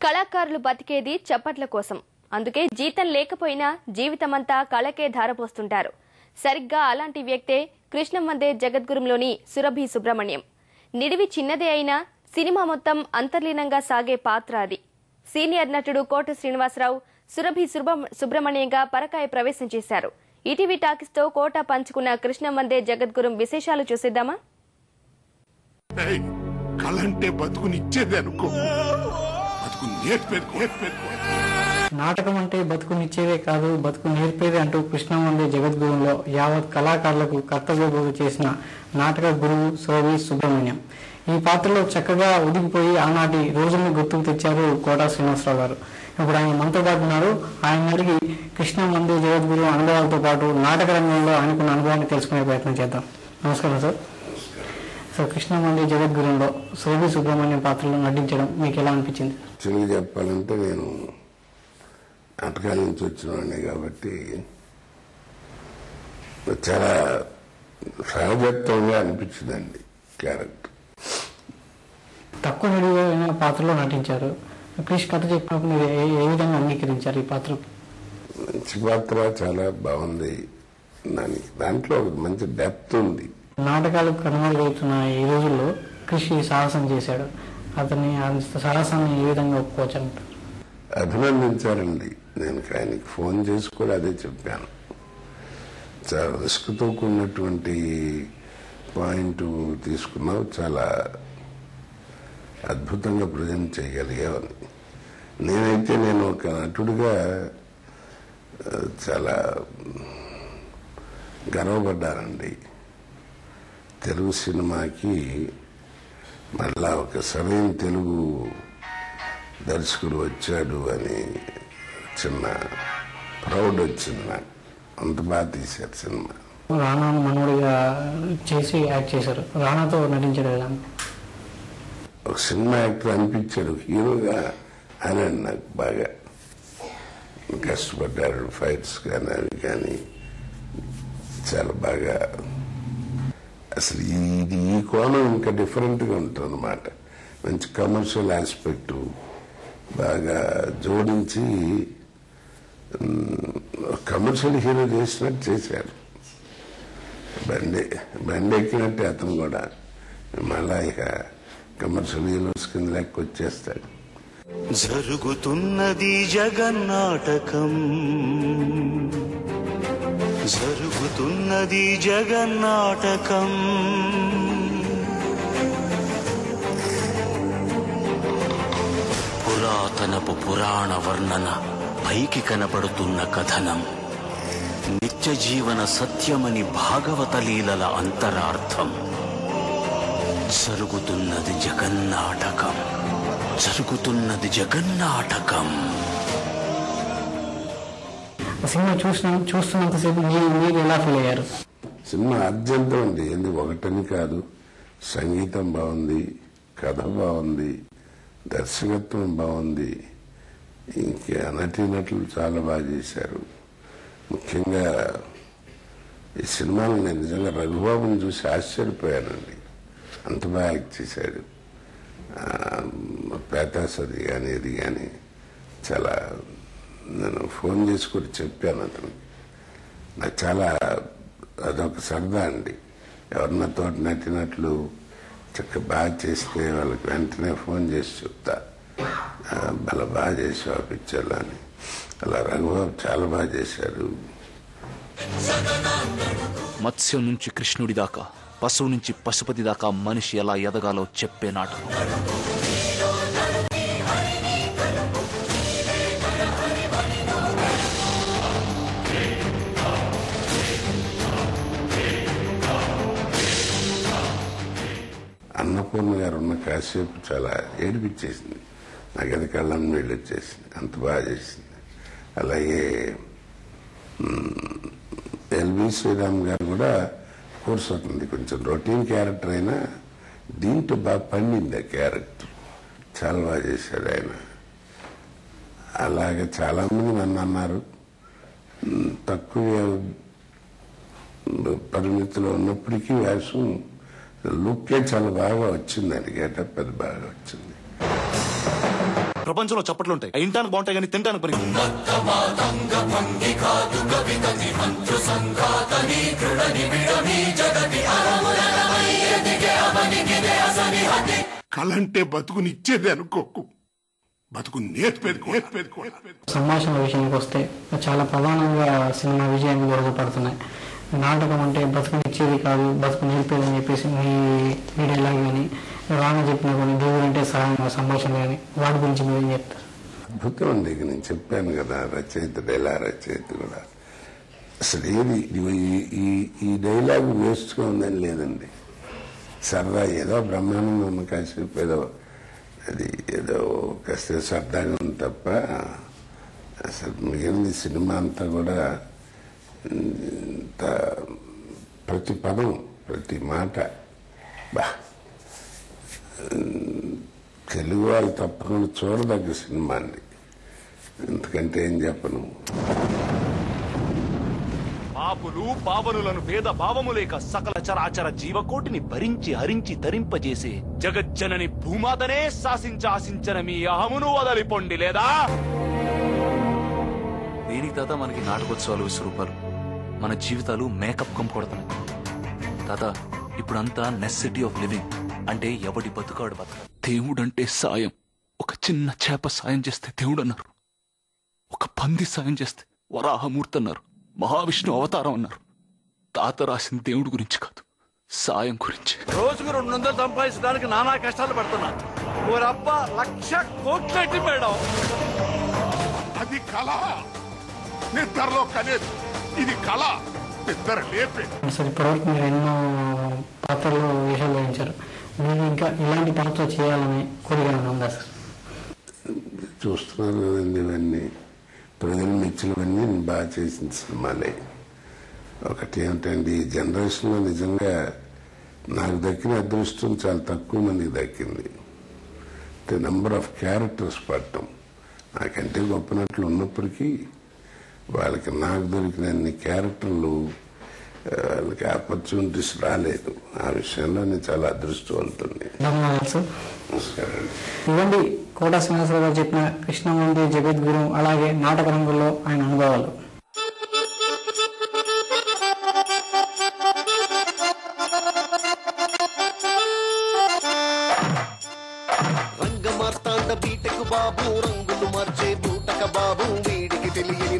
కళాకారులు బతికేది చప్పట్ల కోసం. అందుకే జీతం లేకపోయినా జీవితమంతా కళకే ధారపోస్తుంటారు. సరిగ్గా అలాంటి వ్యక్తే కృష్ణం వందే జగద్గురుంలోని సురభి సుబ్రహ్మణ్యం. నిడివి చిన్నదే అయినా సినిమా మొత్తం అంతర్లీనంగా సాగే పాత్ర అది. సీనియర్ నటుడు కోట శ్రీనివాసరావు సురభి సుబ్రహ్మణ్యంగా పరకాయ ప్రవేశం చేశారు. ఈటీవీ టాకీస్ తో కోట పంచుకున్న కృష్ణం వందే జగద్గురుం విశేషాలు చూసేద్దామా? నాటకం అంటే బతుకునిచ్చేదే కాదు, బతుకు నేర్పేదే అంటూ కృష్ణం వందే జగద్గురుంలో యావత్ కళాకారులకు కర్తవ్య బోధ చేసిన నాటక గురువు సురభి సుబ్రహ్మణ్యం. ఈ పాత్రలో చక్కగా ఒదిగిపోయి ఆనాటి రోజుల్ని గుర్తుకు తెచ్చారు కోట శ్రీనివాసరావు గారు. ఇప్పుడు ఆయన మనతో పాటు ఉన్నారు. ఆయన అడిగి కృష్ణం వందే జగద్గురు అనుభవాలతో పాటు నాటక రంగంలో ఆయనకున్న అనుభవాన్ని తెలుసుకునే ప్రయత్నం చేద్దాం. నమస్కారం సార్. సో కృష్ణం వందే జగద్గురుంలో సురభి సుబ్రహ్మణ్యం పాత్రలో నటించడం మీకు ఎలా అనిపించింది? తెలుగు చెప్పాలంటే నేను నాటకాల నుంచి వచ్చిన వాడిని కాబట్టి చాలా సహజత్వంగా అనిపించిందండి క్యారెక్టర్. తక్కువ నడివైన పాత్రలో నటించారు. ప్లీజ్ కథ చెప్పినప్పుడు మీరు ఏ విధంగా అంగీకరించారు ఈ పాత్ర? మంచి పాత్ర, చాలా బాగుంది. దాంట్లో ఒక మంచి డెప్త్ ఉంది. నాటకాలకు కనుమరుగవుతున్న ఈ రోజుల్లో కృషి సాహసం చేశాడు. అతని సాహసాన్ని ఏ విధంగా ఒప్పుకోవచ్చు అంటారు? అభినందించారండి. నేను ఆయనకి ఫోన్ చేసి కూడా అదే చెప్పాను. చాలా రిస్క్తో కూడినటువంటి పాయింట్ తీసుకున్నావు, చాలా అద్భుతంగా ప్రజెంట్ చేయగలిగావని. నేనైతే నేను ఒక నటుడిగా చాలా గర్వపడ్డానండి. తెలుగు సినిమాకి మళ్ళా ఒక సరైన తెలుగు దర్శకుడు వచ్చాడు అని చిన్న ప్రౌడ్ వచ్చింది నాకు. అంత బాగా తీశారు సినిమా. రానాను మనోడిగా చేసి యాక్ట్ చేశారు. రానాతో నటించారు. ఒక సినిమా యాక్టర్ అనిపించాడు. హీరోగా ఆయన నాకు బాగా కష్టపడ్డాడు. ఫైట్స్ కానీ అవి కానీ చాలా బాగా. అసలు ఈ కోణం ఇంకా డిఫరెంట్గా ఉంటుంది అన్నమాట. మంచి కమర్షియల్ ఆస్పెక్ట్ బాగా జోడించి కమర్షియల్ హీరో చేసినట్టు చేశారు. బండి ఎక్కినట్టే అతను కూడా మళ్ళా ఇక కమర్షియల్ హీరోస్ కింద లెక్క వచ్చేస్తాడు. జరుగుతున్నది జగన్నాటకం, జరుగుతున్నది జగన్నాటకం. పురాతనపు పురాణ వర్ణన, పైకి కనపడుతున్న కథనం, నిత్య జీవన సత్యమని భాగవత లీలల అంతరార్థం. జరుగుతున్నది జగన్నాటకం, జరుగుతున్నది జగన్నాటకం. సినిమా చూస్తున్నంతసేపు మీరు ఎలా ఫీల్ అయ్యారు? సినిమా అత్యంతం ఉంది. ఎందుకు ఒకటని కాదు. సంగీతం బాగుంది, కథ బాగుంది, దర్శకత్వం బాగుంది, ఇంకా నటీనటులు చాలా బాగా చేశారు. ముఖ్యంగా ఈ సినిమాలో నేను నిజంగా రఘుబాబుని చూసి ఆశ్చర్యపోయానండి. అంత బాగా యాక్ట్ చేశాడు. పేతాస్ అది కానీ ఇది కానీ చాలా. నేను ఫోన్ చేసి కూడా చెప్పాను అతనికి. నాకు చాలా అదొక సరదా అండి. ఎవరన్నా తోటి నటినట్లు చక్కగా బాగా చేస్తే వాళ్ళకి వెంటనే ఫోన్ చేసి చెప్తా, భలే బాగా చేసావు ఆ పిక్చర్లో అని. అలా రఘుబాబు చాలా బాగా చేశారు. మత్స్యం నుంచి కృష్ణుడి దాకా, పశువు నుంచి పశుపతి దాకా మనిషి ఎలా ఎదగాలో చెప్పే నాటకం. అన్నపూర్ణ గారు ఉన్న కాసేపు చాలా ఏడిపించేసింది. నాకు అది కళ్ళం నీళ్ళు వచ్చేసింది. అంత బాగా చేసింది. అలాగే ఎల్వి శ్రీరామ్ గారు కూడా కోర్స్ అవుతుంది. కొంచెం రొటీన్ క్యారెక్టర్ అయినా దీంట్లో బాగా పండింది ఆ క్యారెక్టర్. చాలా బాగా చేశాడు ఆయన. అలాగే చాలామంది నన్ను అన్నారు, తక్కువ పరిమితిలో ఉన్నప్పటికీ వేషం లుక్కే చాలా బాగా వచ్చింది. అది గెటప్ అది బాగా వచ్చింది. ప్రపంచంలో చప్పట్లు ఉంటాయి, ఇంటానికి బాగుంటాయి కానీ తింటానికి పని. కళంటే బతుకునిచ్చేది అనుకోకు, బతుకు నేర్పేది. సంభాషణ విషయానికి వస్తే చాలా ప్రధానంగా సినిమా విజయానికి దొరకపడుతున్నాయి. నాటకం అంటే బతుకునిచ్చేది కాదు, బతుకు నేర్పేది అని చెప్పేసి మీ డైలాగ్ కానీ రానా చెప్పిన కొన్ని దేవుడు అంటే సంభాషణ కానీ వాటి గురించి మీరు ఏం చెప్తారు? అద్భుతం అండి. ఇక నేను చెప్పాను కదా, రచయిత రచయిత కూడా అసలు ఏది ఈ డైలాగ్ వేస్ట్గా ఉందని లేదండి. సరదా ఏదో బ్రహ్మానందం ఉన్న కాసేపు ఏదో కాస్త సరదాగా ఉంది తప్ప అసలు మిగిలిన సినిమా అంతా కూడా ప్రతి పదం ప్రతి మాట తెలుగు వాళ్ళు తప్పకుండా చూడదగ్గ సినిమా అండి. ఎందుకంటే ఏం చెప్పను. పాపులు పావనులను భేద భావము లేక సకల చరాచర జీవకోటిని భరించి హరించి ధరింపజేసే జగజ్జనని భూమాతనే శాసించాసించన మీ అహమును వదలిపోండి లేదా? దేనికి తాత మనకి నాటకోత్సవాలు, విశ్వరూపాలు, మన జీవితాలు మేకప్ కొడుతున్నాయి తాత. ఇప్పుడంతా నెసెసిటీ ఆఫ్ లివింగ్ అంటే ఎవడి బతుకాడు బతక. దేవుడంటే సాయం. ఒక చిన్న చేప సాయం చేస్తే దేవుడు అన్నారు, ఒక పంది సాయం చేస్తే వరాహమూర్తి అన్నారు, మహావిష్ణు అవతారం అన్నారు. తాత రాసిన దేవుడి గురించి కాదు, సాయం గురించి. రోజుకు 200 సంపాదించడానికి నానా కష్టాలు పడుతున్నా. ఓరబ్బా 1,00,000 కోట్లెట్టి మేడం. అది కళ, నిద్రలో కనేది. ఇది కళ, నిద్ర లేపే. సార్ ఇప్పటివరకు మీరు ఎన్నో పాత్రలు వేషాలు వేయించారు, మీరు ఇంకా ఇలాంటి పాత్ర చేయాలని కోరిక ఉందా సార్? చూస్తున్నాను కదండి, ఇవన్నీ ప్రజలు మెచ్చినవన్నీ నేను బాగా చేసిన సినిమాలే. ఒకటి ఏమిటండి, ఈ జనరేషన్లో నిజంగా నాకు దక్కిన అదృష్టం చాలా తక్కువ మందికి దక్కింది. నెంబర్ ఆఫ్ క్యారెక్టర్స్ పడటం నాకంటే గొప్పనట్లు ఉన్నప్పటికీ వాళ్ళకి నాకు దొరికిన అన్ని క్యారెక్టర్లు వాళ్ళకి ఆపర్చునిటీస్ రాలేదు. ఆ విషయంలో నేను చాలా అదృష్టవంతుడిని. ధన్యవాదాలు సార్. నమస్కారం అండి. ఇవ్వండి కోట శ్రీనివాసరావు గారు చెప్పిన కృష్ణవందే జగద్గురు, అలాగే నాటక రంగంలో ఆయన అనుభవాలు. రంగ మార్తాండ బీటకు బాబు, రంగులు మార్చే బూటక బాబు, వీడికి తెలియని